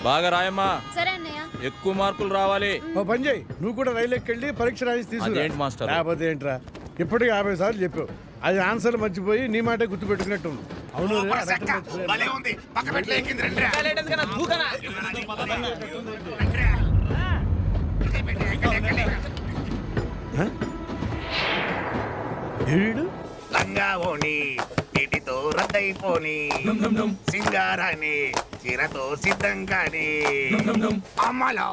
బాగా రాయమ్మా. సరే అన్నయ్య. ఎక్కువ మార్కులు రావాలి. ఓ పని చేయి, నువ్వు కూడా రైలు ఎక్కెళ్ళి పరీక్ష రాసి తీసుకురా. అదేంటి మాస్టర్? లేకపోతే ఏంట్రా, ఇప్పటికి 50 సార్లు చెప్పావు. అది ఆన్సర్ మర్చిపోయి నీ మాట గుర్తు పెట్టుకున్నట్టు ఉంది. అవును రే, భలే ఉంది. పక్క పెట్లో ఎక్కింది రండిరా. ఏడు లంగా ఓని నీటితో రద్దయిపోని సింగారాన్ని చీరతో సిద్ధం కాని అమ్మలో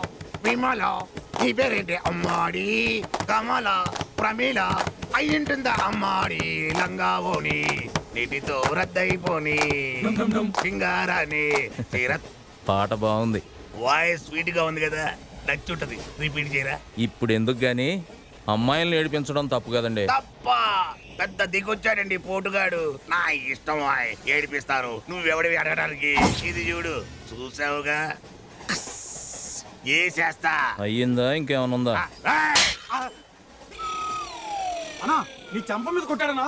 విమలో నీ పేరేంటి అమ్మాడి కమల ప్రమీల అయ్యింటుందా అమ్మాడి లంగా ఓని నీటితో రద్దయిపోని సింగారాన్ని చీర. పాట బాగుంది. వాయిస్ స్వీట్ గా ఉంది కదా, నచ్చుంటది. రిపీట్ చేయరా. ఇప్పుడు ఎందుకు గాని అమ్మాయిల్ని ఏడిపించడం తప్పు కదండి. తప్ప పెద్ద దిగొచ్చాడండి పోటుగాడు. నా ఇష్టం ఏడిపిస్తారు, నువ్వెవడివి అడగడానికి. ఇది చూడు, చూసావుగా ఏ చేస్తా. అయ్యిందా ఇంకేమైనా ఉందా? అన్నా నీ చంప మీద కొట్టాడనా?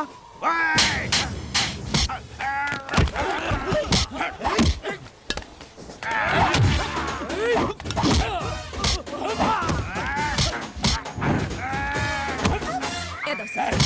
ఏదో సార్.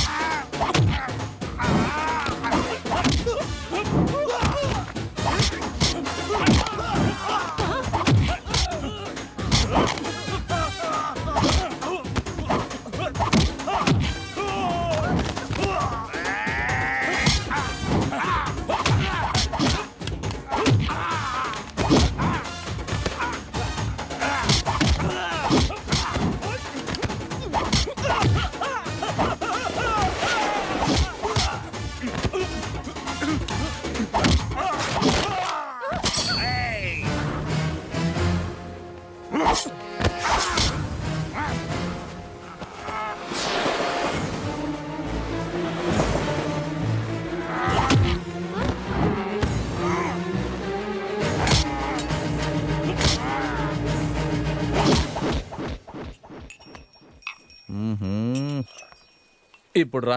ఇప్పుడు రా.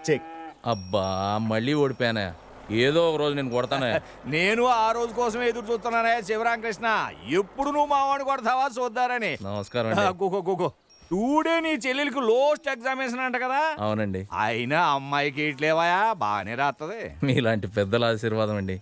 చెక్. అబ్బా మళ్ళీ ఓడిపోయానా? ఏదో ఒక రోజు నేను కొడతానే. నేను ఆ రోజు కోసం ఎదురు చూస్తున్నానే శివరామకృష్ణ. ఎప్పుడు నువ్వు మావాడిని కొడతావా చూద్దారని. నమస్కారం అండి. కూకో టూడే నీ చెల్లెలికి లోస్ట్ ఎగ్జామినేషన్ అంట కదా? అవునండి. అయినా అమ్మాయికి ఇట్లేవాయా, బాగానే రాస్తుంది. మీలాంటి పెద్దల ఆశీర్వాదం అండి.